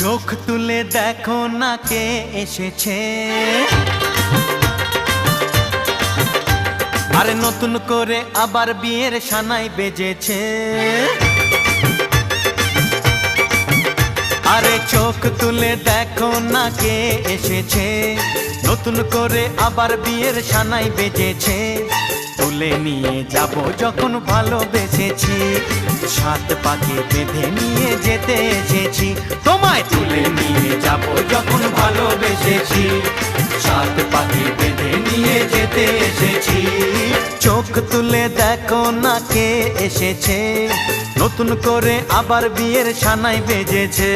চোখ তুলে দেখো না কে এসেছে, আরে নতুন করে আবার বিয়ের সানাই বেজেছে। আরে চোখ তুলে দেখো না কে এসেছে, নতুন করে আবার বিয়ের সানাই বেজেছে। তুলে নিয়ে যাব যখন ভালোবেসেছি, সাত পাকে বেঁধে নিয়ে যেতে এসেছি। তোমায় তুলে নিয়ে যাব যখন ভালোবেসেছি, সাত পাকে বেঁধে নিয়ে যেতে এসেছি। চোখ তুলে দেখো না কে এসেছে, নতুন করে আবার বিয়ের সানাই বেজেছে।